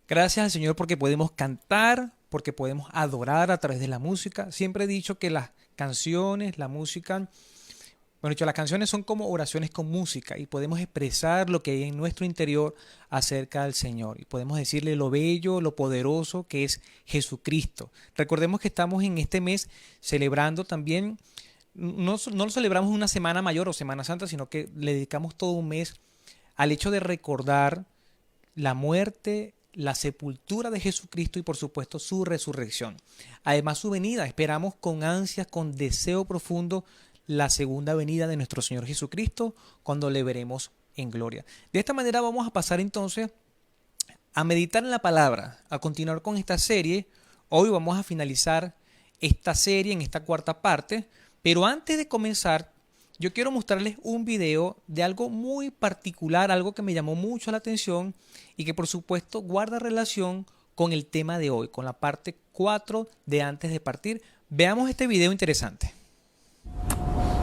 Gracias al Señor porque podemos cantar, porque podemos adorar a través de la música. Siempre he dicho que las canciones, la música, bueno, dicho, las canciones son como oraciones con música y podemos expresar lo que hay en nuestro interior acerca del Señor y podemos decirle lo bello, lo poderoso que es Jesucristo. Recordemos que estamos en este mes celebrando también, no lo celebramos una semana mayor o Semana Santa, sino que le dedicamos todo un mes al hecho de recordar la muerte, la sepultura de Jesucristo y por supuesto su resurrección. Además su venida, esperamos con ansias, con deseo profundo la segunda venida de nuestro Señor Jesucristo cuando le veremos en gloria. De esta manera vamos a pasar entonces a meditar en la palabra, a continuar con esta serie. Hoy vamos a finalizar esta serie en esta cuarta parte, pero antes de comenzar yo quiero mostrarles un video de algo muy particular, algo que me llamó mucho la atención y que por supuesto guarda relación con el tema de hoy, con la parte 4 de antes de partir. Veamos este video interesante.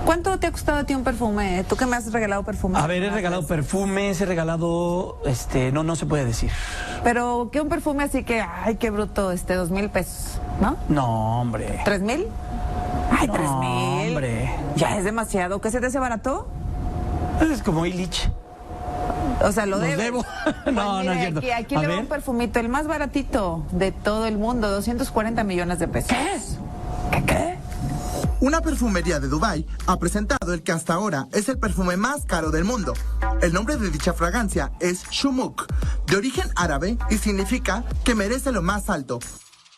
¿Cuánto te ha costado a ti un perfume? ¿Tú que me has regalado perfume? A ver, he regalado perfumes, he regalado, no se puede decir. Pero que un perfume así que, ay, qué bruto, 2,000 pesos, ¿no? No, hombre. 3,000. Ay, No, 3,000. hombre. Ya es demasiado. ¿Qué se te hace barato? Es como Illich. O sea, lo ¿Los debes. debo? Pues No, mire, no es cierto. Aquí A le va ver. un perfumito, el más baratito de todo el mundo, 240 millones de pesos. ¿Qué? Una perfumería de Dubái ha presentado el que hasta ahora es el perfume más caro del mundo. El nombre de dicha fragancia es Shumuk, de origen árabe y significa que merece lo más alto.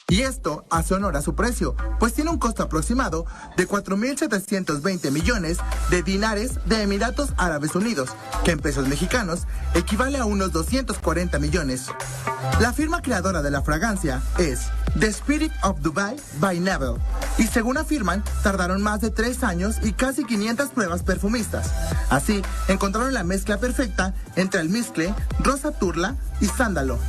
Y esto hace honor a su precio, pues tiene un costo aproximado de 4.720 millones de dinares de Emiratos Árabes Unidos, que en pesos mexicanos equivale a unos 240 millones. La firma creadora de la fragancia es The Spirit of Dubai by Neville, y según afirman, tardaron más de 3 años y casi 500 pruebas perfumistas. Así, encontraron la mezcla perfecta entre almizcle, rosa turla y sándalo.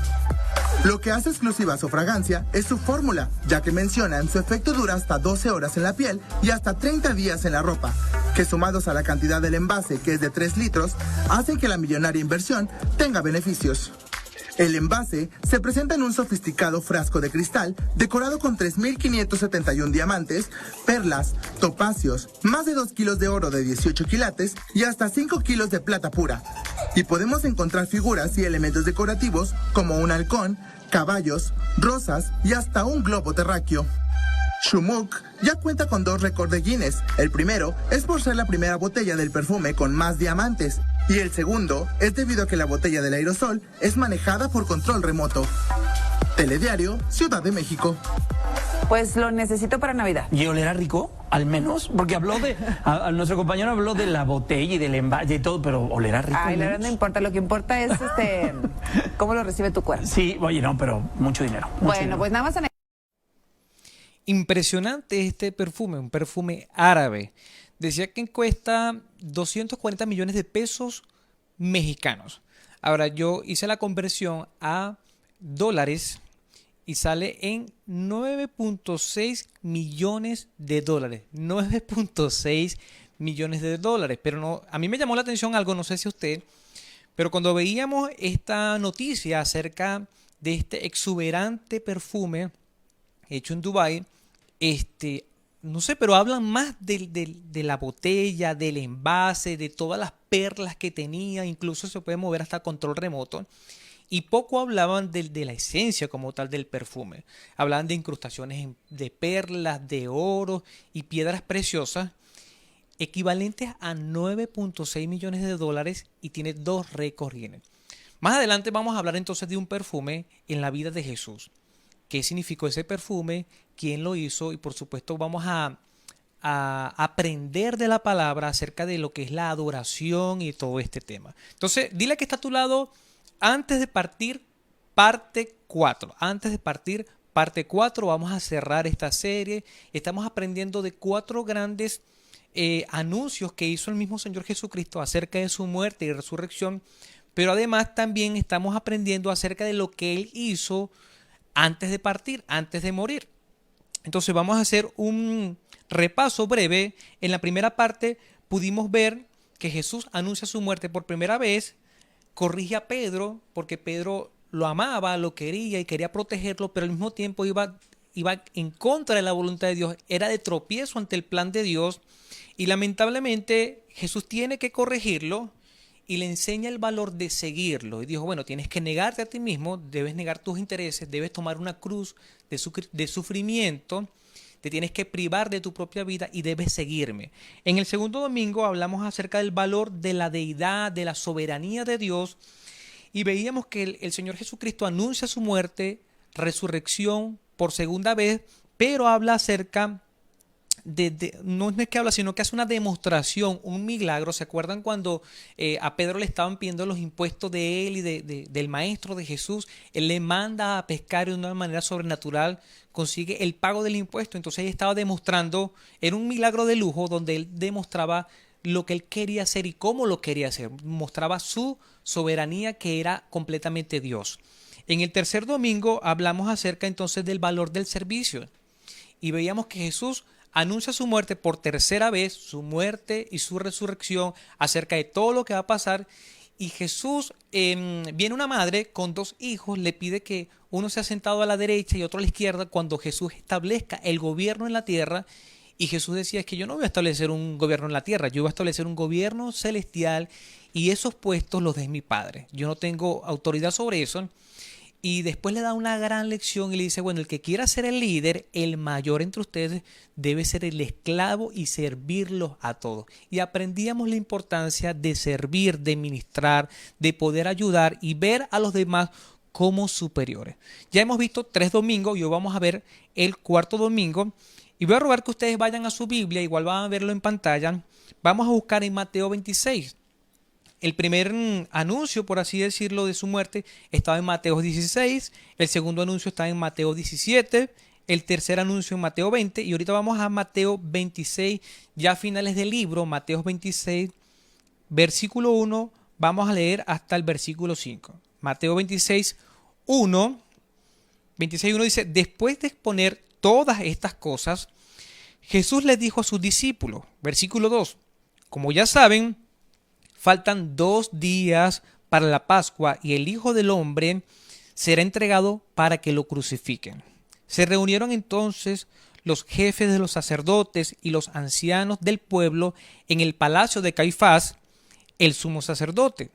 Lo que hace exclusiva su fragancia es su fórmula, ya que mencionan su efecto dura hasta 12 horas en la piel y hasta 30 días en la ropa, que sumados a la cantidad del envase, que es de 3 litros, hacen que la millonaria inversión tenga beneficios. El envase se presenta en un sofisticado frasco de cristal decorado con 3.571 diamantes, perlas, topacios, más de 2 kilos de oro de 18 quilates y hasta 5 kilos de plata pura. Y podemos encontrar figuras y elementos decorativos como un halcón, caballos, rosas y hasta un globo terráqueo. Shumuk ya cuenta con 2 récords de Guinness. El primero es por ser la primera botella del perfume con más diamantes. Y el segundo es debido a que la botella del aerosol es manejada por control remoto. Telediario, Ciudad de México. Pues lo necesito para Navidad. ¿Y olerá rico? Al menos, porque habló a nuestro compañero habló de la botella y del envase y todo, pero ¿olerá rico? Ay, al la verdad no menos? importa, lo que importa es cómo lo recibe tu cuerpo. Sí, oye, no, pero mucho dinero. Mucho Bueno, dinero. pues nada más Impresionante este perfume, un perfume árabe. Decía que cuesta 240 millones de pesos mexicanos. Ahora yo hice la conversión a dólares y sale en 9.6 millones de dólares. 9.6 millones de dólares. Pero no, a mí me llamó la atención algo, no sé si a usted, pero cuando veíamos esta noticia acerca de este exuberante perfume hecho en Dubái, no sé, pero hablan más de la botella, del envase, de todas las perlas que tenía, incluso se puede mover hasta control remoto. Y poco hablaban de la esencia como tal del perfume. Hablaban de incrustaciones de perlas, de oro y piedras preciosas, equivalentes a 9.6 millones de dólares y tiene 2 récords Guinness. Más adelante vamos a hablar entonces de un perfume en la vida de Jesús. ¿Qué significó ese perfume? ¿Quién lo hizo? Y por supuesto vamos a aprender de la palabra acerca de lo que es la adoración y todo este tema. Entonces, dile que está a tu lado antes de partir, parte 4. Antes de partir, parte 4, vamos a cerrar esta serie. Estamos aprendiendo de 4 grandes anuncios que hizo el mismo Señor Jesucristo acerca de su muerte y resurrección, pero además también estamos aprendiendo acerca de lo que Él hizo antes de partir, antes de morir. Entonces vamos a hacer un repaso breve. En la primera parte pudimos ver que Jesús anuncia su muerte por primera vez, corrige a Pedro porque Pedro lo amaba, lo quería y quería protegerlo, pero al mismo tiempo iba en contra de la voluntad de Dios, era de tropiezo ante el plan de Dios y lamentablemente Jesús tiene que corregirlo y le enseña el valor de seguirlo. Y dijo, bueno, tienes que negarte a ti mismo, debes negar tus intereses, debes tomar una cruz de sufrimiento, te tienes que privar de tu propia vida y debes seguirme. En el segundo domingo hablamos acerca del valor de la deidad, de la soberanía de Dios y veíamos que el Señor Jesucristo anuncia su muerte, resurrección por segunda vez, pero habla acerca no es que habla, sino que hace una demostración, un milagro. ¿Se acuerdan cuando a Pedro le estaban pidiendo los impuestos de él y del maestro de Jesús? Él le manda a pescar y de una manera sobrenatural consigue el pago del impuesto. Entonces él estaba demostrando, era un milagro de lujo donde él demostraba lo que él quería hacer y cómo lo quería hacer. Mostraba su soberanía, que era completamente Dios. En el tercer domingo hablamos acerca entonces del valor del servicio y veíamos que Jesús anuncia su muerte por tercera vez, su muerte y su resurrección, acerca de todo lo que va a pasar. Y Jesús, viene una madre con dos hijos, le pide que uno sea sentado a la derecha y otro a la izquierda cuando Jesús establezca el gobierno en la tierra. Y Jesús decía, es que yo no voy a establecer un gobierno en la tierra, yo voy a establecer un gobierno celestial y esos puestos los de mi Padre. Yo no tengo autoridad sobre eso. Y después le da una gran lección y le dice, bueno, el que quiera ser el líder, el mayor entre ustedes, debe ser el esclavo y servirlos a todos. Y aprendíamos la importancia de servir, de ministrar, de poder ayudar y ver a los demás como superiores. Ya hemos visto 3 domingos y hoy vamos a ver el cuarto domingo. Y voy a rogar que ustedes vayan a su Biblia, igual van a verlo en pantalla. Vamos a buscar en Mateo 26. El primer anuncio, por así decirlo, de su muerte estaba en Mateo 16, el segundo anuncio está en Mateo 17, el tercer anuncio en Mateo 20 y ahorita vamos a Mateo 26, ya a finales del libro, Mateo 26, versículo 1, vamos a leer hasta el versículo 5. Mateo 26, 1 dice, después de exponer todas estas cosas, Jesús les dijo a sus discípulos, versículo 2, como ya saben, faltan 2 días para la Pascua y el Hijo del Hombre será entregado para que lo crucifiquen. Se reunieron entonces los jefes de los sacerdotes y los ancianos del pueblo en el palacio de Caifás, el sumo sacerdote,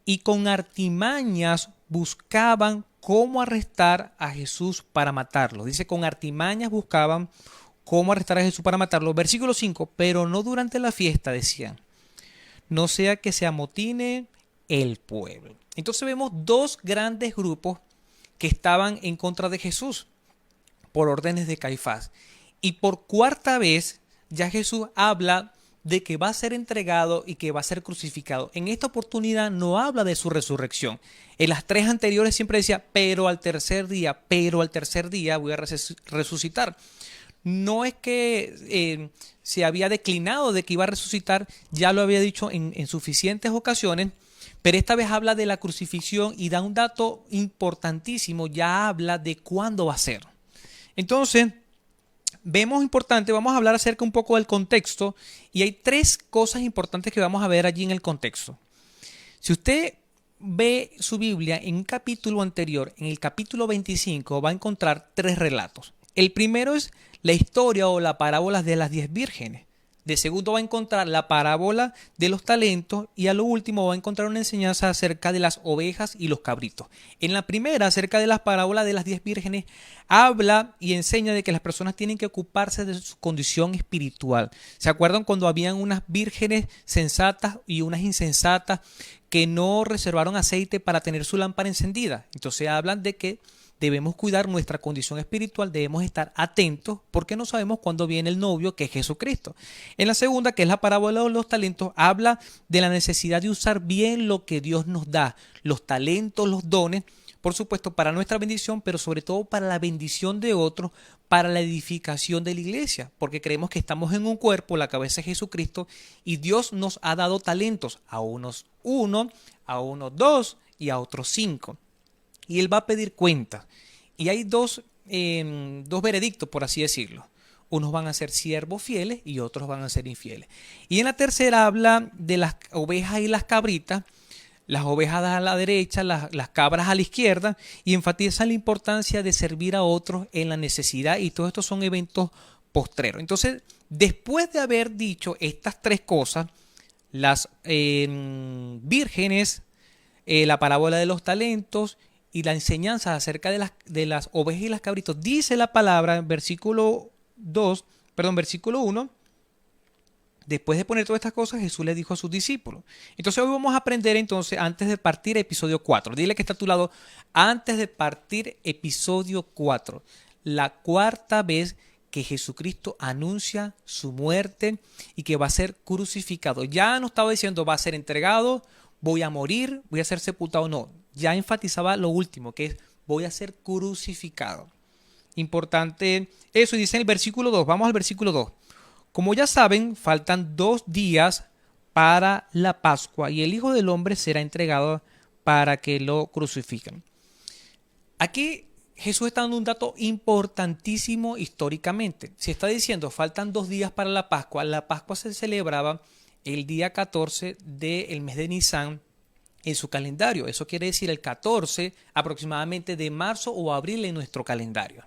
y con artimañas buscaban cómo arrestar a Jesús para matarlo. Dice, con artimañas buscaban cómo arrestar a Jesús para matarlo. Versículo 5, pero no durante la fiesta, decían, no sea que se amotine el pueblo. Entonces vemos 2 grandes grupos que estaban en contra de Jesús por órdenes de Caifás. Y por cuarta vez ya Jesús habla de que va a ser entregado y que va a ser crucificado. En esta oportunidad no habla de su resurrección. En las 3 anteriores siempre decía, pero al tercer día voy a resucitar. No es que se había declinado de que iba a resucitar, ya lo había dicho en suficientes ocasiones, pero esta vez habla de la crucifixión y da un dato importantísimo, ya habla de cuándo va a ser. Entonces, vamos a hablar acerca un poco del contexto y hay 3 cosas importantes que vamos a ver allí en el contexto. Si usted ve su Biblia en un capítulo anterior, en el capítulo 25, va a encontrar 3 relatos. El primero es la historia o la parábola de las 10 vírgenes. De segundo va a encontrar la parábola de los talentos y a lo último va a encontrar una enseñanza acerca de las ovejas y los cabritos. En la primera, acerca de las parábolas de las 10 vírgenes, habla y enseña de que las personas tienen que ocuparse de su condición espiritual. ¿Se acuerdan cuando habían unas vírgenes sensatas y unas insensatas que no reservaron aceite para tener su lámpara encendida? Entonces hablan de que debemos cuidar nuestra condición espiritual, debemos estar atentos porque no sabemos cuándo viene el novio, que es Jesucristo. En la segunda, que es la parábola de los talentos, habla de la necesidad de usar bien lo que Dios nos da, los talentos, los dones, por supuesto para nuestra bendición, pero sobre todo para la bendición de otros, para la edificación de la iglesia, porque creemos que estamos en un cuerpo, la cabeza es Jesucristo, y Dios nos ha dado talentos, a unos 1, a unos 2 y a otros 5. Y Él va a pedir cuentas. Y hay dos veredictos, por así decirlo. Unos van a ser siervos fieles y otros van a ser infieles. Y en la tercera habla de las ovejas y las cabritas. las ovejas a la derecha, las cabras a la izquierda, y enfatiza la importancia de servir a otros en la necesidad, y todos estos son eventos postreros. Entonces, después de haber dicho estas tres cosas, las vírgenes, la parábola de los talentos y la enseñanza acerca de las ovejas y las cabritos, dice la palabra en versículo 1, después de poner todas estas cosas, Jesús le dijo a sus discípulos. Entonces hoy vamos a aprender entonces, antes de partir, episodio 4. Dile que está a tu lado, antes de partir, episodio 4. La cuarta vez que Jesucristo anuncia su muerte y que va a ser crucificado. Ya no estaba diciendo va a ser entregado, voy a morir, voy a ser sepultado. No, ya enfatizaba lo último, que es voy a ser crucificado. Importante eso, y dice en el versículo 2. Vamos al versículo 2. Como ya saben, faltan 2 días para la Pascua y el Hijo del Hombre será entregado para que lo crucifiquen. Aquí Jesús está dando un dato importantísimo históricamente. Se está diciendo, faltan 2 días para la Pascua. La Pascua se celebraba el día 14 del mes de Nisan en su calendario. Eso quiere decir el 14 aproximadamente de marzo o abril en nuestro calendario.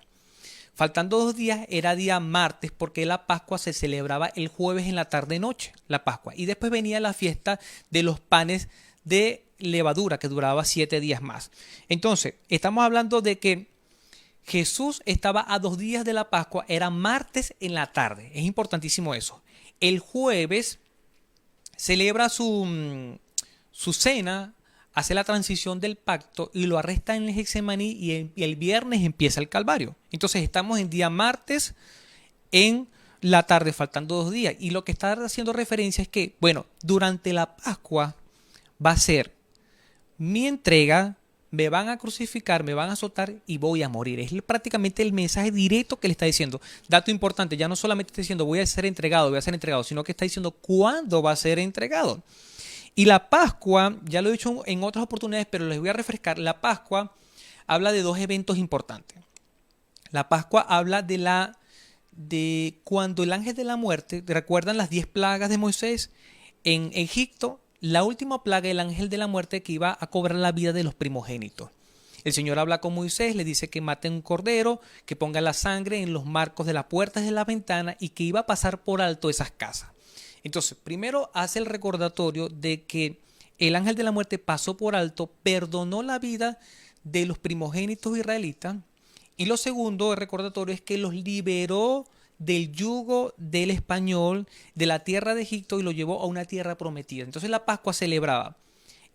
Faltando 2 días, era día martes, porque la Pascua se celebraba el jueves en la tarde-noche, la Pascua. Y después venía la fiesta de los panes de levadura, que duraba 7 días más. Entonces, estamos hablando de que Jesús estaba a 2 días de la Pascua, era martes en la tarde. Es importantísimo eso. El jueves celebra su cena, hace la transición del pacto y lo arresta en el Getsemaní, y el viernes empieza el Calvario. Entonces estamos en día martes en la tarde, faltando 2 días. Y lo que está haciendo referencia es que, bueno, durante la Pascua va a ser mi entrega, me van a crucificar, me van a azotar y voy a morir. Es prácticamente el mensaje directo que le está diciendo. Dato importante, ya no solamente está diciendo voy a ser entregado, sino que está diciendo cuándo va a ser entregado. Y la Pascua, ya lo he dicho en otras oportunidades, pero les voy a refrescar. La Pascua habla de 2 eventos importantes. La Pascua habla de cuando el ángel de la muerte, ¿recuerdan las 10 plagas de Moisés? En Egipto, la última plaga, el ángel de la muerte, que iba a cobrar la vida de los primogénitos. El Señor habla con Moisés, le dice que mate un cordero, que ponga la sangre en los marcos de las puertas de la ventana y que iba a pasar por alto esas casas. Entonces, primero hace el recordatorio de que el ángel de la muerte pasó por alto, perdonó la vida de los primogénitos israelitas. Y lo segundo, el recordatorio, es que los liberó del yugo del español, de la tierra de Egipto, y lo llevó a una tierra prometida. Entonces la Pascua celebraba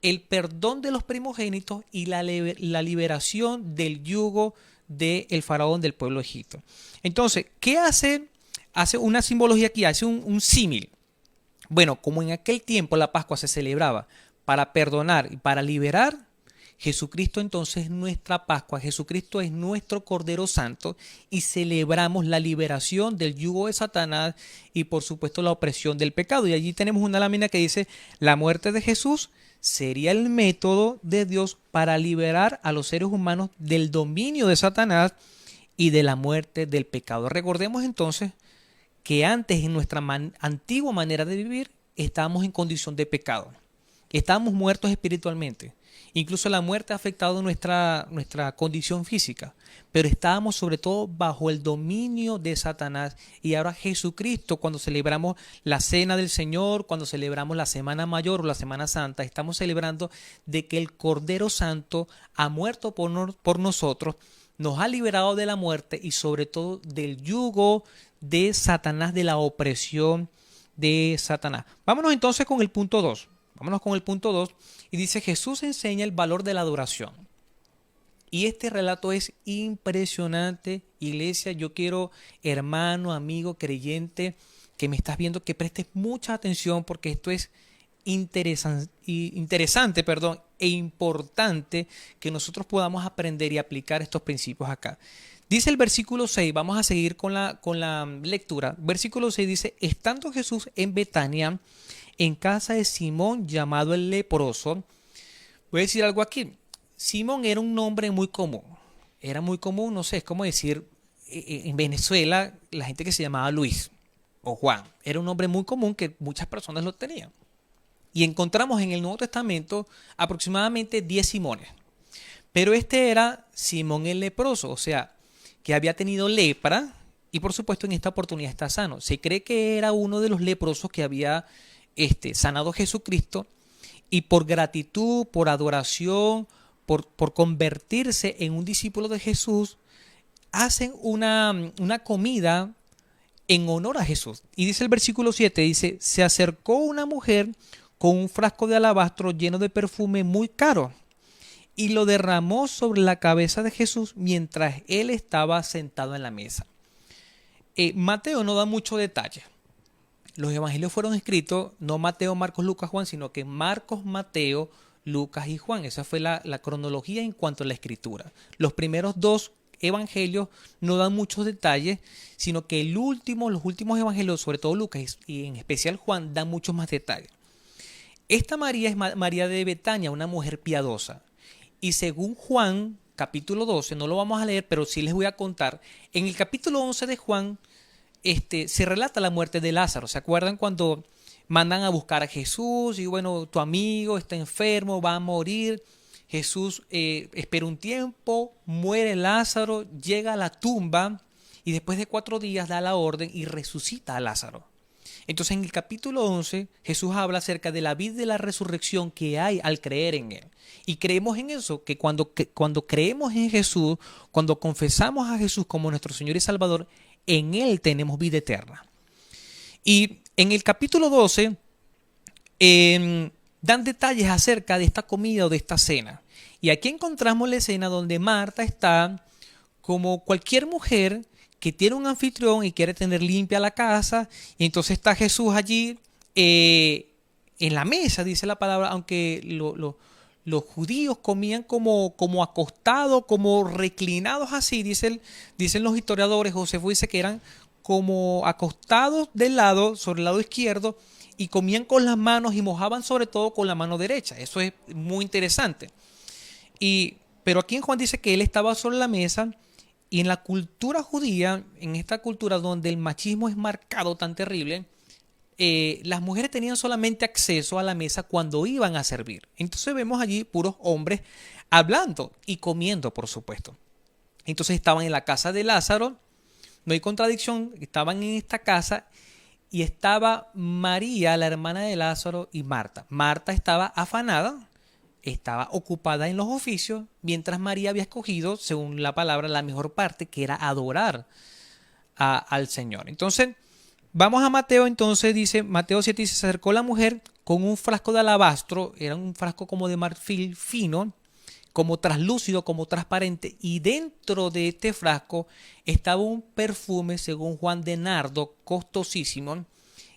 el perdón de los primogénitos y la liberación del yugo del faraón del pueblo de Egipto. Entonces, ¿qué hace? Hace una simbología aquí, hace un símil. Bueno, como en aquel tiempo la Pascua se celebraba para perdonar y para liberar, Jesucristo entonces es nuestra Pascua, Jesucristo es nuestro Cordero Santo, y celebramos la liberación del yugo de Satanás y por supuesto la opresión del pecado. Y allí tenemos una lámina que dice: la muerte de Jesús sería el método de Dios para liberar a los seres humanos del dominio de Satanás y de la muerte del pecado. Recordemos entonces que antes, en nuestra antigua manera de vivir, estábamos en condición de pecado. Estábamos muertos espiritualmente. Incluso la muerte ha afectado nuestra condición física. Pero estábamos sobre todo bajo el dominio de Satanás. Y ahora Jesucristo, cuando celebramos la Cena del Señor, cuando celebramos la Semana Mayor o la Semana Santa, estamos celebrando de que el Cordero Santo ha muerto por nosotros, nos ha liberado de la muerte y sobre todo del yugo de Satanás, de la opresión de Satanás. Vámonos entonces con el punto 2. Y dice: Jesús enseña el valor de la adoración. Y este relato es impresionante, iglesia. Yo quiero, hermano, amigo, creyente, que me estás viendo, que prestes mucha atención, porque esto es interesante, e importante que nosotros podamos aprender y aplicar estos principios acá. Dice el versículo 6, vamos a seguir con la lectura. Versículo 6 dice: estando Jesús en Betania, en casa de Simón llamado el leproso. Voy a decir algo aquí. Simón era un nombre muy común. Era muy común, no sé, es como decir en Venezuela la gente que se llamaba Luis o Juan. Era un nombre muy común que muchas personas lo tenían. Y encontramos en el Nuevo Testamento aproximadamente 10 Simones. Pero este era Simón el leproso, o sea, que había tenido lepra y por supuesto en esta oportunidad está sano. Se cree que era uno de los leprosos que había sanado Jesucristo y por gratitud, por adoración, por convertirse en un discípulo de Jesús, hacen una comida en honor a Jesús. Y dice el versículo 7, dice, se acercó una mujer con un frasco de alabastro lleno de perfume muy caro y lo derramó sobre la cabeza de Jesús mientras él estaba sentado en la mesa. Mateo no da mucho detalle. Los evangelios fueron escritos no Mateo, Marcos, Lucas, Juan, sino que Marcos, Mateo, Lucas y Juan. Esa fue la cronología en cuanto a la escritura. Los primeros dos evangelios no dan muchos detalles, sino que los últimos evangelios, sobre todo Lucas y en especial Juan, dan muchos más detalles. Esta María es María de Betania, una mujer piadosa. Y según Juan, capítulo 12, no lo vamos a leer, pero sí les voy a contar, en el capítulo 11 de Juan se relata la muerte de Lázaro. ¿Se acuerdan cuando mandan a buscar a Jesús? Y bueno, tu amigo está enfermo, va a morir. Jesús espera un tiempo, muere Lázaro, llega a la tumba y después de 4 días da la orden y resucita a Lázaro. Entonces en el capítulo 11 Jesús habla acerca de la vida y de la resurrección que hay al creer en Él. Y creemos en eso, que cuando creemos en Jesús, cuando confesamos a Jesús como nuestro Señor y Salvador, en Él tenemos vida eterna. Y en el capítulo 12 dan detalles acerca de esta comida o de esta cena. Y aquí encontramos la escena donde Marta está como cualquier mujer que tiene un anfitrión y quiere tener limpia la casa, y entonces está Jesús allí en la mesa, dice la palabra, aunque los judíos comían como acostados, como reclinados así, dicen los historiadores. Josefo dice que eran como acostados sobre el lado izquierdo, y comían con las manos y mojaban sobre todo con la mano derecha. Eso es muy interesante. Pero aquí en Juan dice que él estaba sobre la mesa. Y en la cultura judía, en esta cultura donde el machismo es marcado tan terrible, las mujeres tenían solamente acceso a la mesa cuando iban a servir. Entonces vemos allí puros hombres hablando y comiendo, por supuesto. Entonces estaban en la casa de Lázaro, no hay contradicción, estaban en esta casa y estaba María, la hermana de Lázaro, y Marta. Marta estaba afanada, estaba ocupada en los oficios, mientras María había escogido, según la palabra, la mejor parte, que era adorar al Señor. Entonces, vamos a Mateo, entonces dice, Mateo 7 dice, se acercó la mujer con un frasco de alabastro, era un frasco como de marfil fino, como traslúcido, como transparente, y dentro de este frasco estaba un perfume, según Juan, de nardo, costosísimo,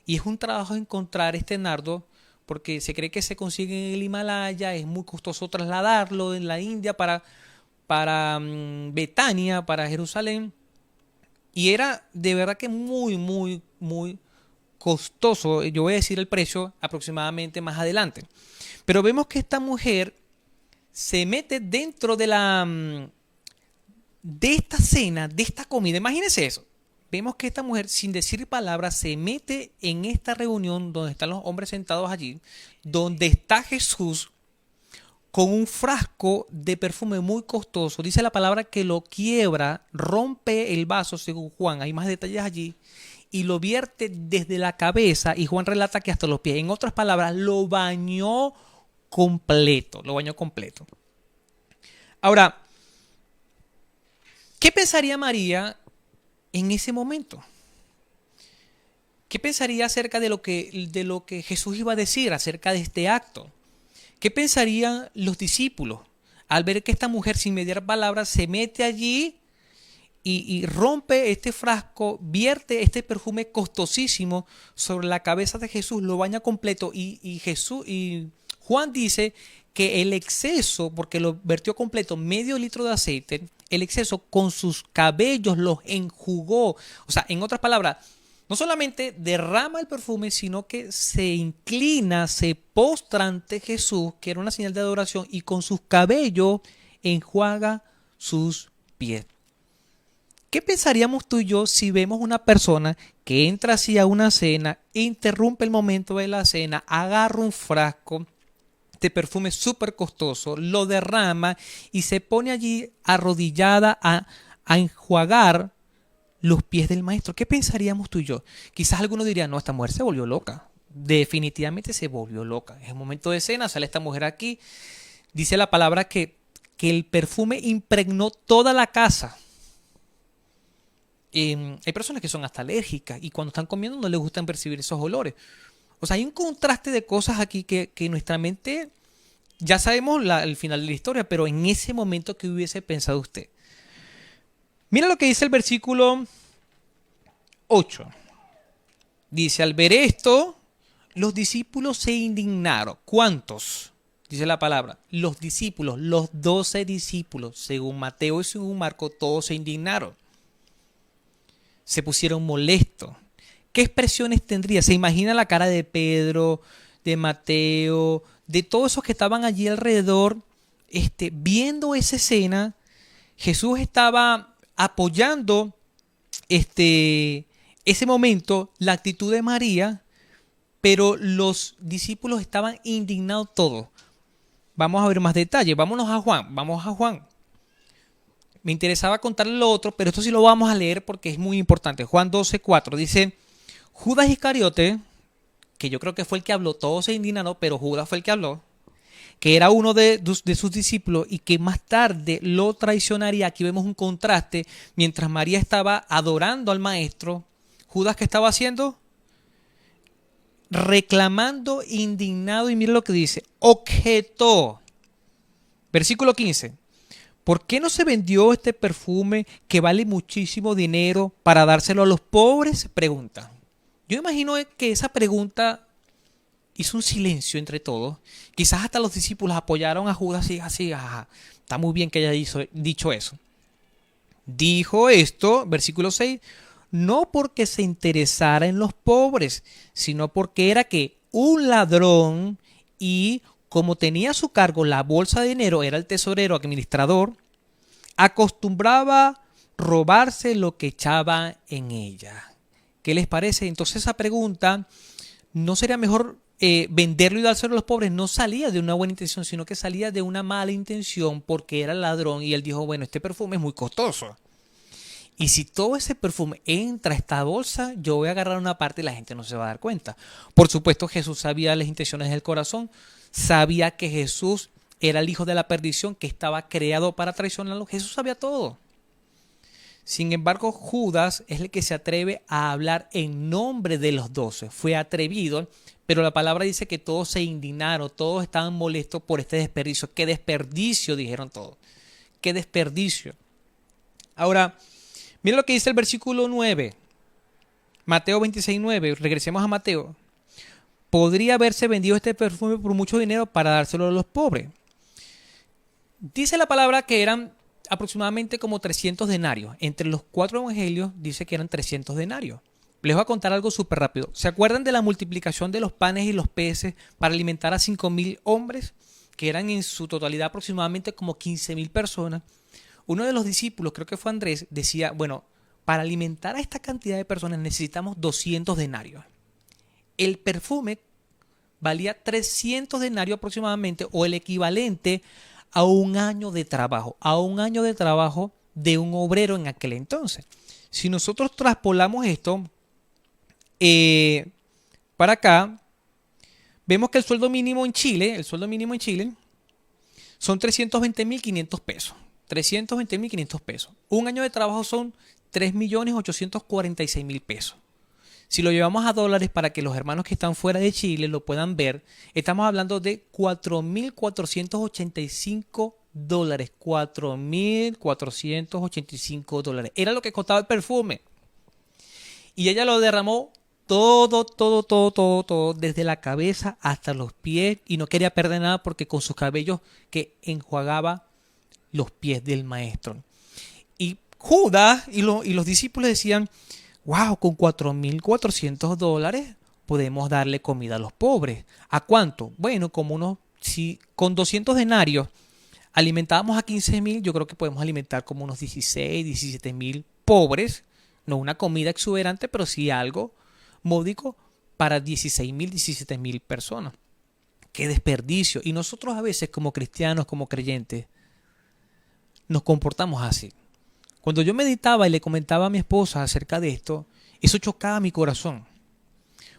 y es un trabajo encontrar este nardo, porque se cree que se consigue en el Himalaya, es muy costoso trasladarlo en la India para Betania, para Jerusalén, y era de verdad que muy, muy, muy costoso. Yo voy a decir el precio aproximadamente más adelante. Pero vemos que esta mujer se mete dentro de esta cena, de esta comida. Imagínense eso. Vemos que esta mujer, sin decir palabras, se mete en esta reunión donde están los hombres sentados allí, donde está Jesús con un frasco de perfume muy costoso. Dice la palabra que lo quiebra, rompe el vaso, según Juan. Hay más detalles allí. Y lo vierte desde la cabeza, y Juan relata que hasta los pies. En otras palabras, lo bañó completo. Lo bañó completo. Ahora, ¿qué pensaría María en ese momento? ¿Qué pensaría acerca de lo que Jesús iba a decir acerca de este acto? ¿Qué pensarían los discípulos al ver que esta mujer, sin mediar palabras, se mete allí y rompe este frasco, vierte este perfume costosísimo sobre la cabeza de Jesús, lo baña completo, y Juan dice que el exceso, porque lo vertió completo, medio litro de aceite, el exceso con sus cabellos los enjugó? O sea, en otras palabras, no solamente derrama el perfume, sino que se inclina, se postra ante Jesús, que era una señal de adoración, y con sus cabellos enjuaga sus pies. ¿Qué pensaríamos tú y yo si vemos una persona que entra así a una cena, interrumpe el momento de la cena, agarra un frasco de perfume súper costoso, lo derrama y se pone allí arrodillada a enjuagar los pies del maestro? ¿Qué pensaríamos tú y yo? Quizás algunos dirían, no, esta mujer se volvió loca. Definitivamente se volvió loca. Es un momento de cena, sale esta mujer aquí. Dice la palabra que el perfume impregnó toda la casa. Hay personas que son hasta alérgicas y cuando están comiendo no les gustan percibir esos olores. O sea, hay un contraste de cosas aquí que nuestra mente, ya sabemos el final de la historia, pero en ese momento, ¿qué hubiese pensado usted? Mira lo que dice el versículo 8. Dice, al ver esto, los discípulos se indignaron. ¿Cuántos? Dice la palabra. Los discípulos, los 12 discípulos, según Mateo y según Marcos, todos se indignaron. Se pusieron molestos. ¿Qué expresiones tendría? ¿Se imagina la cara de Pedro, de Mateo, de todos esos que estaban allí alrededor, viendo esa escena? Jesús estaba apoyando ese momento, la actitud de María, pero los discípulos estaban indignados todos. Vamos a ver más detalles. Vamos a Juan. Me interesaba contarle lo otro, pero esto sí lo vamos a leer porque es muy importante. Juan 12:4 dice, Judas Iscariote, que yo creo que fue el que habló, todos se indignaron, pero Judas fue el que habló, que era uno de sus discípulos y que más tarde lo traicionaría. Aquí vemos un contraste. Mientras María estaba adorando al maestro, Judas, ¿qué estaba haciendo? Reclamando, indignado, y mira lo que dice, objetó. Versículo 15. ¿Por qué no se vendió este perfume que vale muchísimo dinero para dárselo a los pobres? Pregunta. Yo imagino que esa pregunta hizo un silencio entre todos. Quizás hasta los discípulos apoyaron a Judas y así, ajá, está muy bien que haya dicho eso. Dijo esto, versículo 6, no porque se interesara en los pobres, sino porque era que un ladrón y como tenía a su cargo la bolsa de dinero, era el tesorero administrador, acostumbraba robarse lo que echaba en ella. ¿Qué les parece? Entonces esa pregunta, ¿no sería mejor venderlo y dárselo a los pobres? No salía de una buena intención, sino que salía de una mala intención porque era ladrón y él dijo, bueno, este perfume es muy costoso. Y si todo ese perfume entra a esta bolsa, yo voy a agarrar una parte y la gente no se va a dar cuenta. Por supuesto, Jesús sabía las intenciones del corazón, sabía que Jesús era el hijo de la perdición, que estaba creado para traicionarlo. Jesús sabía todo. Sin embargo, Judas es el que se atreve a hablar en nombre de los 12. Fue atrevido, pero la palabra dice que todos se indignaron, todos estaban molestos por este desperdicio. ¡Qué desperdicio!, dijeron todos. ¡Qué desperdicio! Ahora, miren lo que dice el versículo 9. Mateo 26:9. Regresemos a Mateo. Podría haberse vendido este perfume por mucho dinero para dárselo a los pobres. Dice la palabra que eran aproximadamente como 300 denarios. Entre los 4 evangelios dice que eran 300 denarios. Les voy a contar algo súper rápido. ¿Se acuerdan de la multiplicación de los panes y los peces para alimentar a 5.000 hombres? Que eran en su totalidad aproximadamente como 15.000 personas. Uno de los discípulos, creo que fue Andrés, decía, bueno, para alimentar a esta cantidad de personas necesitamos 200 denarios. El perfume valía 300 denarios aproximadamente, o el equivalente a un año de trabajo, de un obrero en aquel entonces. Si nosotros traspolamos esto para acá, vemos que el sueldo mínimo en Chile son 320.500 pesos. 320.500 pesos. Un año de trabajo son 3.846.000 pesos. Si lo llevamos a dólares para que los hermanos que están fuera de Chile lo puedan ver, estamos hablando de 4.485 dólares. 4.485 dólares. Era lo que costaba el perfume. Y ella lo derramó todo, desde la cabeza hasta los pies. Y no quería perder nada porque con sus cabellos que enjuagaba los pies del maestro. Y Judas y los discípulos decían, wow, con 4.400 dólares podemos darle comida a los pobres. ¿A cuánto? Bueno, si con 200 denarios alimentábamos a 15.000, yo creo que podemos alimentar como unos 16, 17.000 pobres, no una comida exuberante, pero sí algo módico para 16,000, 17,000 personas. ¡Qué desperdicio! Y nosotros a veces como cristianos, como creyentes, nos comportamos así. Cuando yo meditaba y le comentaba a mi esposa acerca de esto, eso chocaba mi corazón.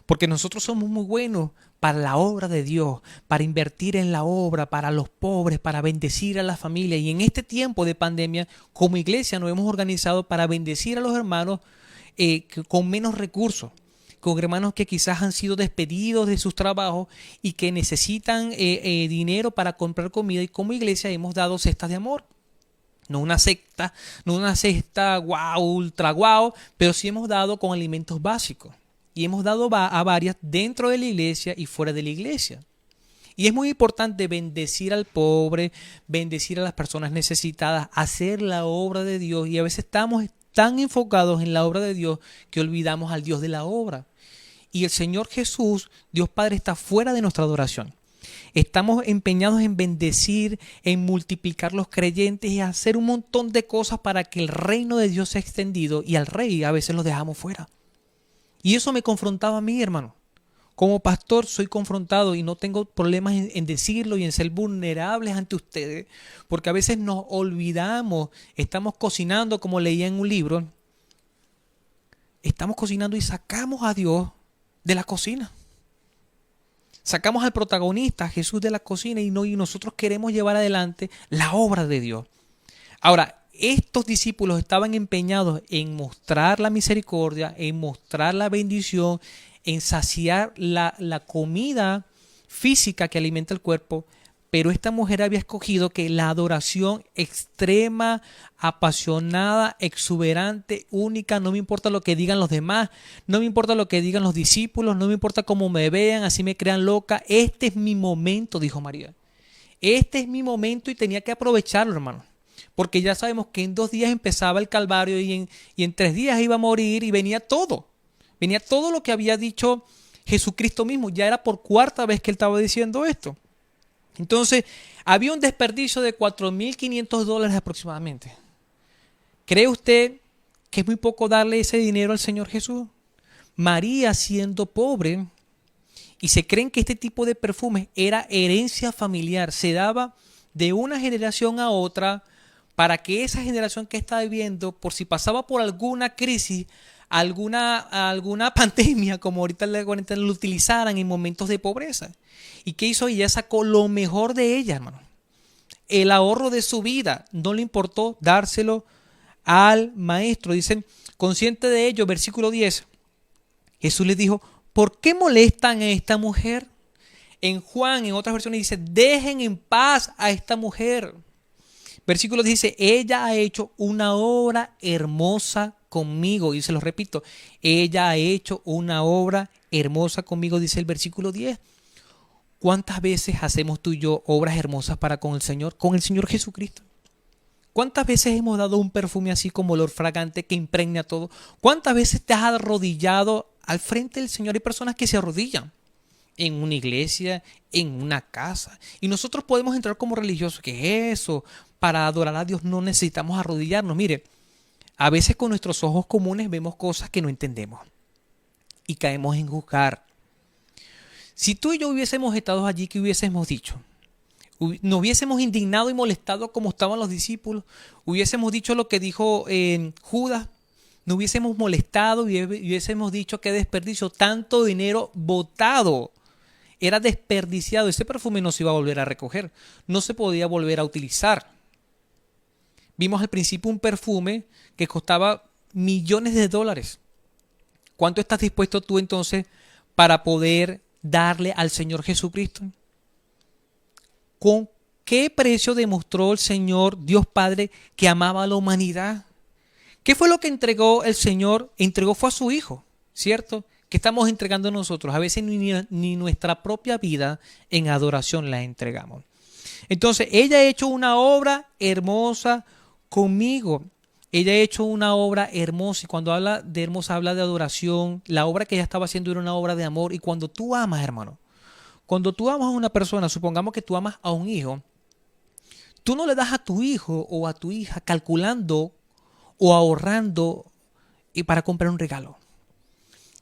Porque nosotros somos muy buenos para la obra de Dios, para invertir en la obra, para los pobres, para bendecir a la familia. Y en este tiempo de pandemia, como iglesia nos hemos organizado para bendecir a los hermanos con menos recursos, con hermanos que quizás han sido despedidos de sus trabajos y que necesitan dinero para comprar comida. Y como iglesia hemos dado cestas de amor. No una secta, no una cesta guau, ultra guau, pero sí hemos dado con alimentos básicos. Y hemos dado a varias dentro de la iglesia y fuera de la iglesia. Y es muy importante bendecir al pobre, bendecir a las personas necesitadas, hacer la obra de Dios. Y a veces estamos tan enfocados en la obra de Dios que olvidamos al Dios de la obra. Y el Señor Jesús, Dios Padre, está fuera de nuestra adoración. Estamos empeñados en bendecir, en multiplicar los creyentes y hacer un montón de cosas para que el reino de Dios sea extendido. Y al rey a veces lo dejamos fuera. Y eso me confrontaba a mí, hermano. Como pastor soy confrontado y no tengo problemas en decirlo y en ser vulnerables ante ustedes, porque a veces nos olvidamos, estamos cocinando como leía en un libro, estamos cocinando y sacamos a Dios de la cocina. Sacamos al protagonista, a Jesús, de la cocina y nosotros queremos llevar adelante la obra de Dios. Ahora, estos discípulos estaban empeñados en mostrar la misericordia, en mostrar la bendición, en saciar la comida física que alimenta el cuerpo, pero esta mujer había escogido que la adoración extrema, apasionada, exuberante, única, no me importa lo que digan los demás, no me importa lo que digan los discípulos, no me importa cómo me vean, así me crean loca, este es mi momento, dijo María. Este es mi momento y tenía que aprovecharlo, hermano. Porque ya sabemos que en 2 días empezaba el Calvario y en 3 días iba a morir y venía todo. Venía todo lo que había dicho Jesucristo mismo. Ya era por 4ª vez que él estaba diciendo esto. Entonces, había un desperdicio de $4,500 aproximadamente. ¿Cree usted que es muy poco darle ese dinero al Señor Jesús? María, siendo pobre, y se creen que este tipo de perfumes era herencia familiar, se daba de una generación a otra, para que esa generación que está viviendo, por si pasaba por alguna crisis, alguna pandemia, como ahorita lo utilizaran en momentos de pobreza. ¿Y qué hizo ella? Sacó lo mejor de ella, hermano. El ahorro de su vida. No le importó dárselo al maestro. Dicen, consciente de ello, versículo 10. Jesús les dijo, ¿por qué molestan a esta mujer? En Juan, en otras versiones dice, dejen en paz a esta mujer. Versículo dice, ella ha hecho una obra hermosa conmigo. Y se lo repito, ella ha hecho una obra hermosa conmigo, dice el versículo 10. ¿Cuántas veces hacemos tú y yo obras hermosas para con el Señor Jesucristo? ¿Cuántas veces hemos dado un perfume así como olor fragante que impregna todo? ¿Cuántas veces te has arrodillado al frente del Señor? Hay personas que se arrodillan en una iglesia, en una casa. Y nosotros podemos entrar como religiosos. ¿Qué es eso? Para adorar a Dios no necesitamos arrodillarnos. Mire, a veces con nuestros ojos comunes vemos cosas que no entendemos y caemos en juzgar. Si tú y yo hubiésemos estado allí, ¿qué hubiésemos dicho? Nos hubiésemos indignado y molestado como estaban los discípulos. Hubiésemos dicho lo que dijo Judas. Nos hubiésemos molestado y hubiésemos dicho qué desperdicio, tanto dinero botado. Era desperdiciado. Ese perfume no se iba a volver a recoger. No se podía volver a utilizar. Vimos al principio un perfume que costaba millones de dólares. ¿Cuánto estás dispuesto tú entonces para poder darle al Señor Jesucristo? ¿Con qué precio demostró el Señor Dios Padre que amaba a la humanidad? ¿Qué fue lo que entregó el Señor? Entregó fue a su Hijo, ¿cierto? ¿Qué estamos entregando nosotros? A veces ni nuestra propia vida en adoración la entregamos. Entonces, ella ha hecho una obra hermosa conmigo. Ella ha hecho una obra hermosa. Y cuando habla de hermosa, habla de adoración. La obra que ella estaba haciendo era una obra de amor. Y cuando tú amas, hermano, cuando tú amas a una persona, supongamos que tú amas a un hijo, tú no le das a tu hijo o a tu hija calculando o ahorrando para comprar un regalo.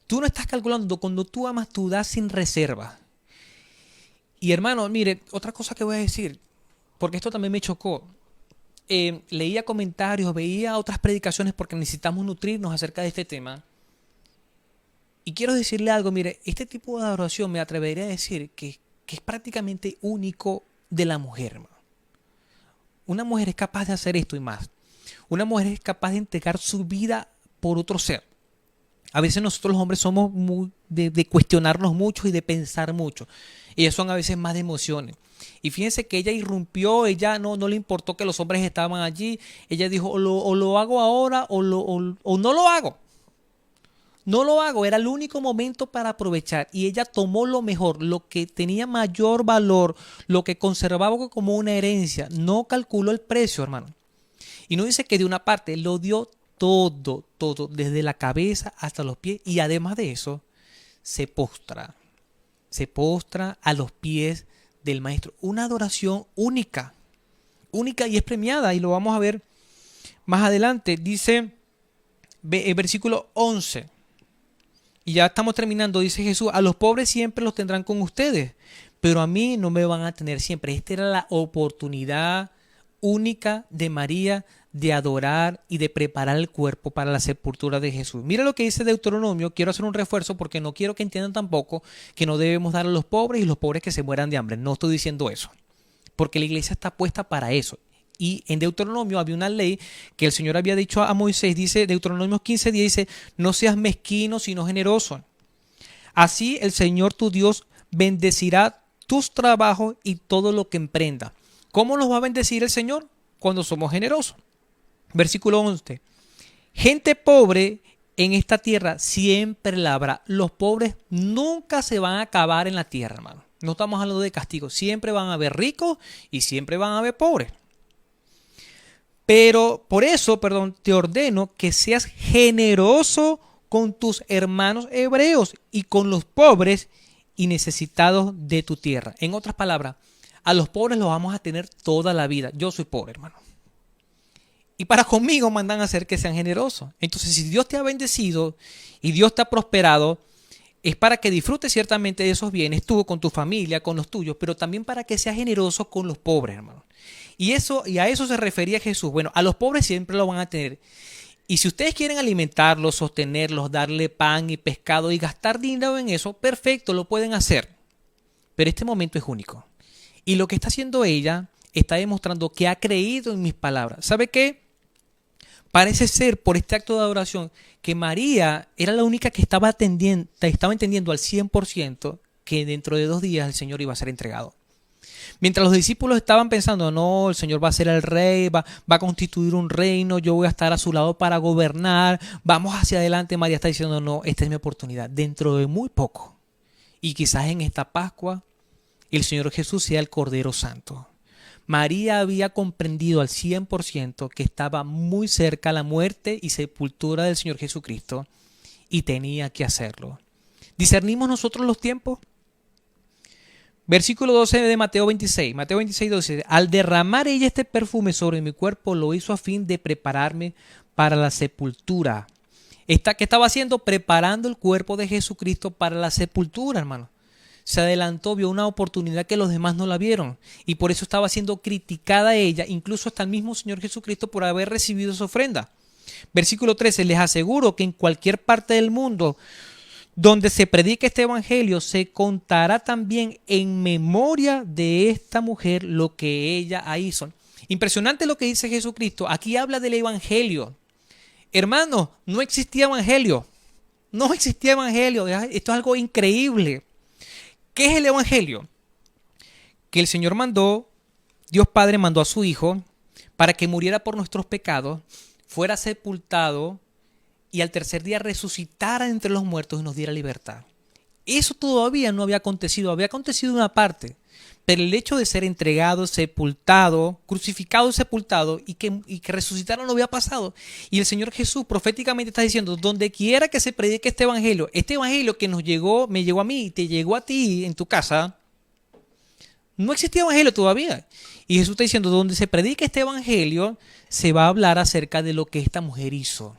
Tú no estás calculando. Cuando tú amas, tú das sin reserva. Y hermano, mire, otra cosa que voy a decir, porque esto también me chocó. Leía comentarios, veía otras predicaciones porque necesitamos nutrirnos acerca de este tema. Y quiero decirle algo, mire, este tipo de adoración me atrevería a decir que es prácticamente único de la mujer, hermano. Una mujer es capaz de hacer esto y más. Una mujer es capaz de entregar su vida por otro ser. A veces nosotros los hombres somos muy de cuestionarnos mucho y de pensar mucho. Ellas son a veces más de emociones. Y fíjense que ella irrumpió, ella no le importó que los hombres estaban allí. Ella dijo, o lo hago ahora o no lo hago. No lo hago, era el único momento para aprovechar. Y ella tomó lo mejor, lo que tenía mayor valor, lo que conservaba como una herencia. No calculó el precio, hermano. Y no dice que de una parte, lo dio todo, desde la cabeza hasta los pies. Y además de eso, se postra a los pies del maestro. Una adoración única y es premiada. Y lo vamos a ver más adelante. Dice el versículo 11. Y ya estamos terminando. Dice Jesús, a los pobres siempre los tendrán con ustedes, pero a mí no me van a tener siempre. Esta era la oportunidad única de María de adorar y de preparar el cuerpo para la sepultura de Jesús. Mira lo que dice Deuteronomio. Quiero hacer un refuerzo porque no quiero que entiendan tampoco que no debemos dar a los pobres y los pobres que se mueran de hambre. No estoy diciendo eso, porque la iglesia está puesta para eso. Y en Deuteronomio había una ley que el Señor había dicho a Moisés. Dice Deuteronomio 15:10, dice, no seas mezquino sino generoso. Así el Señor tu Dios bendecirá tus trabajos y todo lo que emprenda. ¿Cómo nos va a bendecir el Señor? Cuando somos generosos. Versículo 11. Gente pobre en esta tierra siempre la habrá. Los pobres nunca se van a acabar en la tierra, hermano. No estamos hablando de castigo. Siempre van a haber ricos y siempre van a haber pobres. Pero por eso, te ordeno que seas generoso con tus hermanos hebreos y con los pobres y necesitados de tu tierra. En otras palabras, a los pobres los vamos a tener toda la vida. Yo soy pobre, hermano. Y para conmigo mandan a hacer que sean generosos. Entonces, si Dios te ha bendecido y Dios te ha prosperado, es para que disfrutes ciertamente de esos bienes, tú con tu familia, con los tuyos, pero también para que seas generoso con los pobres, hermano. Y a eso se refería Jesús. Bueno, a los pobres siempre lo van a tener. Y si ustedes quieren alimentarlos, sostenerlos, darle pan y pescado y gastar dinero en eso, perfecto, lo pueden hacer. Pero este momento es único. Y lo que está haciendo ella está demostrando que ha creído en mis palabras. ¿Sabe qué? Parece ser por este acto de adoración que María era la única que estaba entendiendo al 100% que dentro de 2 días el Señor iba a ser entregado. Mientras los discípulos estaban pensando, no, el Señor va a ser el rey, va a constituir un reino, yo voy a estar a su lado para gobernar, vamos hacia adelante. María está diciendo, no, esta es mi oportunidad, dentro de muy poco. Y quizás en esta Pascua el Señor Jesús sea el Cordero Santo. María había comprendido al 100% que estaba muy cerca la muerte y sepultura del Señor Jesucristo y tenía que hacerlo. ¿Discernimos nosotros los tiempos? Versículo 12 de Mateo 26. Mateo 26, 12. Al derramar ella este perfume sobre mi cuerpo, lo hizo a fin de prepararme para la sepultura. ¿Qué estaba haciendo? Preparando el cuerpo de Jesucristo para la sepultura, hermano. Se adelantó, vio una oportunidad que los demás no la vieron. Y por eso estaba siendo criticada ella, incluso hasta el mismo Señor Jesucristo, por haber recibido esa ofrenda. Versículo 13. Les aseguro que en cualquier parte del mundo donde se predique este evangelio, se contará también en memoria de esta mujer lo que ella hizo. Impresionante lo que dice Jesucristo. Aquí habla del evangelio. Hermano, no existía evangelio. No existía evangelio. Esto es algo increíble. ¿Qué es el evangelio? Que el Señor Dios Padre mandó a su Hijo para que muriera por nuestros pecados, fuera sepultado y al tercer día resucitara entre los muertos y nos diera libertad. Eso todavía no había acontecido una parte, pero el hecho de ser entregado, sepultado, crucificado y sepultado y que resucitara no había pasado. Y el Señor Jesús proféticamente está diciendo, donde quiera que se predique este evangelio que me llegó a mí y te llegó a ti en tu casa, no existía evangelio todavía. Y Jesús está diciendo, donde se predica este evangelio, se va a hablar acerca de lo que esta mujer hizo.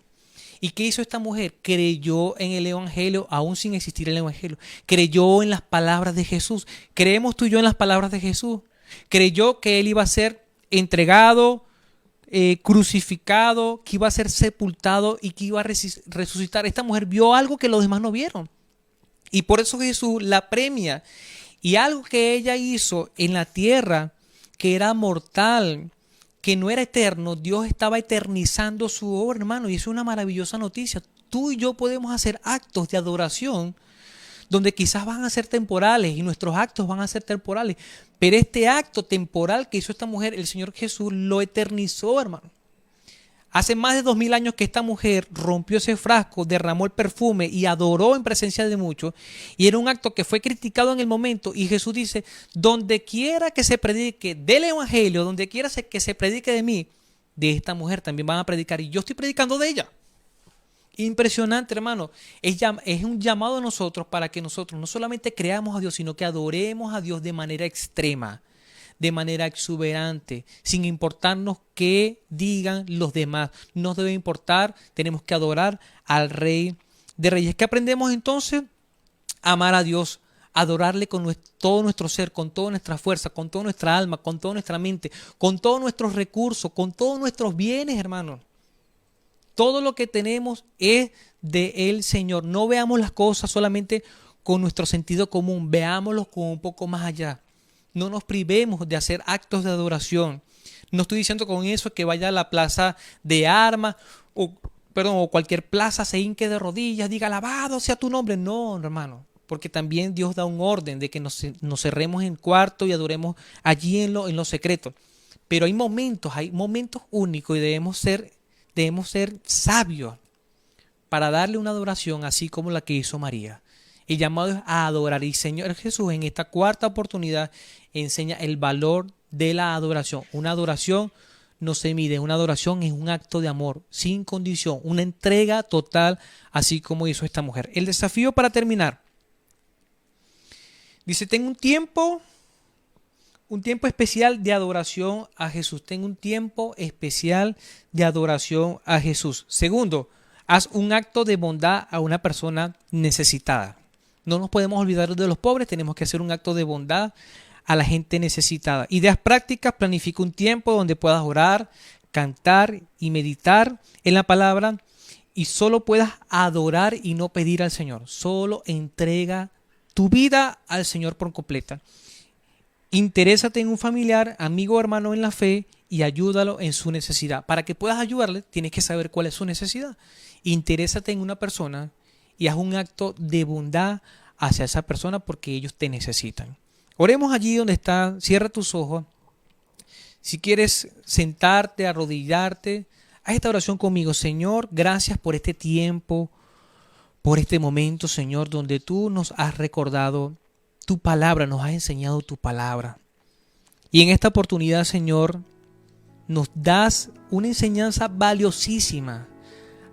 ¿Y qué hizo esta mujer? Creyó en el evangelio, aún sin existir el evangelio. Creyó en las palabras de Jesús. ¿Creemos tú y yo en las palabras de Jesús? Creyó que él iba a ser entregado, crucificado, que iba a ser sepultado y que iba a resucitar. Esta mujer vio algo que los demás no vieron. Y por eso Jesús la premia. Y algo que ella hizo en la tierra, que era mortal, que no era eterno, Dios estaba eternizando su obra, hermano. Y eso es una maravillosa noticia. Tú y yo podemos hacer actos de adoración donde quizás van a ser temporales y nuestros actos van a ser temporales. Pero este acto temporal que hizo esta mujer, el Señor Jesús lo eternizó, hermano. Hace más de 2000 años que esta mujer rompió ese frasco, derramó el perfume y adoró en presencia de muchos. Y era un acto que fue criticado en el momento. Y Jesús dice, donde quiera que se predique del evangelio, donde quiera que se predique de mí, de esta mujer también van a predicar. Y yo estoy predicando de ella. Impresionante, hermano. Es un llamado a nosotros para que nosotros no solamente creamos a Dios, sino que adoremos a Dios de manera extrema, de manera exuberante, sin importarnos qué digan los demás. No nos debe importar, tenemos que adorar al Rey de Reyes. ¿Qué aprendemos entonces? Amar a Dios, adorarle con todo nuestro ser, con toda nuestra fuerza, con toda nuestra alma, con toda nuestra mente, con todos nuestros recursos, con todos nuestros bienes, hermanos. Todo lo que tenemos es de el Señor. No veamos las cosas solamente con nuestro sentido común, veámoslo con un poco más allá. No nos privemos de hacer actos de adoración. No estoy diciendo con eso que vaya a la plaza de armas o cualquier plaza, se hinque de rodillas, diga alabado sea tu nombre. No, hermano, porque también Dios da un orden de que nos cerremos en cuarto y adoremos allí en lo secreto. Pero hay momentos únicos y debemos ser sabios para darle una adoración así como la que hizo María. El llamado es a adorar. Y Señor Jesús en esta cuarta oportunidad enseña el valor de la adoración. Una adoración no se mide, una adoración es un acto de amor, sin condición, una entrega total, así como hizo esta mujer. El desafío para terminar. Dice, tengo un tiempo especial de adoración a Jesús. Tengo un tiempo especial de adoración a Jesús. Segundo, haz un acto de bondad a una persona necesitada. No nos podemos olvidar de los pobres, tenemos que hacer un acto de bondad a la gente necesitada. Ideas prácticas, planifica un tiempo donde puedas orar, cantar y meditar en la palabra y solo puedas adorar y no pedir al Señor. Solo entrega tu vida al Señor por completa. Interésate en un familiar, amigo o hermano en la fe y ayúdalo en su necesidad. Para que puedas ayudarle, tienes que saber cuál es su necesidad. Interésate en una persona y haz un acto de bondad hacia esa persona porque ellos te necesitan. Oremos allí donde está, cierra tus ojos. Si quieres sentarte, arrodillarte, haz esta oración conmigo. Señor, gracias por este tiempo, por este momento, Señor, donde tú nos has recordado tu palabra, nos has enseñado tu palabra. Y en esta oportunidad, Señor, nos das una enseñanza valiosísima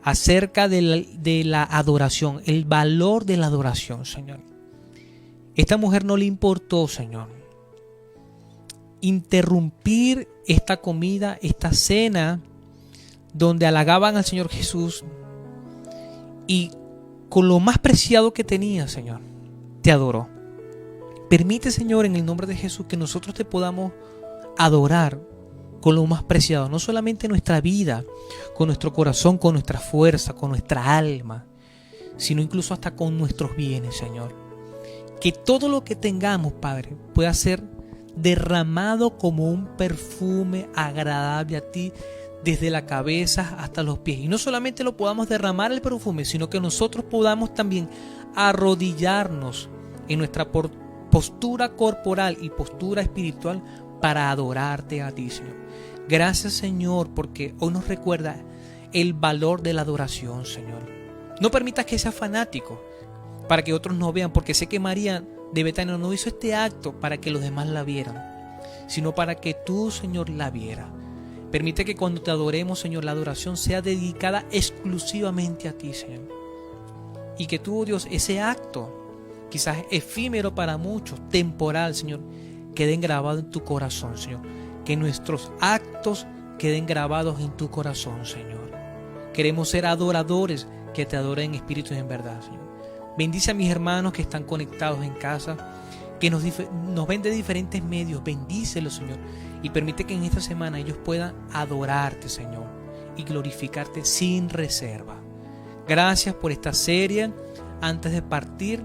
acerca de la adoración, el valor de la adoración, Señor. Esta mujer no le importó, Señor, interrumpir esta comida, esta cena, donde halagaban al Señor Jesús y con lo más preciado que tenía, Señor, te adoró. Permite, Señor, en el nombre de Jesús, que nosotros te podamos adorar con lo más preciado, no solamente nuestra vida, con nuestro corazón, con nuestra fuerza, con nuestra alma, sino incluso hasta con nuestros bienes, Señor. Que todo lo que tengamos, Padre, pueda ser derramado como un perfume agradable a ti, desde la cabeza hasta los pies. Y no solamente lo podamos derramar el perfume, sino que nosotros podamos también arrodillarnos en nuestra postura corporal y postura espiritual para adorarte a ti, Señor. Gracias, Señor, porque hoy nos recuerda el valor de la adoración, Señor. No permitas que sea fanático para que otros no vean, porque sé que María de Betania no hizo este acto para que los demás la vieran, sino para que tú, Señor, la vieras. Permite que cuando te adoremos, Señor, la adoración sea dedicada exclusivamente a ti, Señor. Y que tú, Dios, ese acto, quizás efímero para muchos, temporal, Señor, quede grabado en tu corazón, Señor. que nuestros actos queden grabados en tu corazón, Señor. Queremos ser adoradores que te adoren en espíritu y en verdad, Señor. Bendice a mis hermanos que están conectados en casa, que nos ven de diferentes medios. Bendícelos, Señor, y permite que en esta semana ellos puedan adorarte, Señor, y glorificarte sin reserva. Gracias por esta serie antes de partir,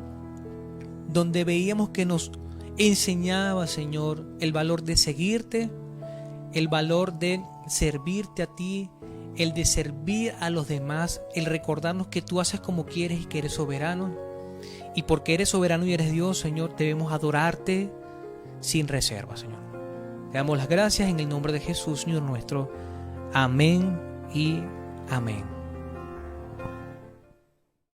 donde veíamos que nos enseñaba, Señor, el valor de seguirte, el valor de servirte a ti, el de servir a los demás, el recordarnos que tú haces como quieres y que eres soberano. Y porque eres soberano y eres Dios, Señor, debemos adorarte sin reserva, Señor. Te damos las gracias en el nombre de Jesús, Señor nuestro. Amén y amén.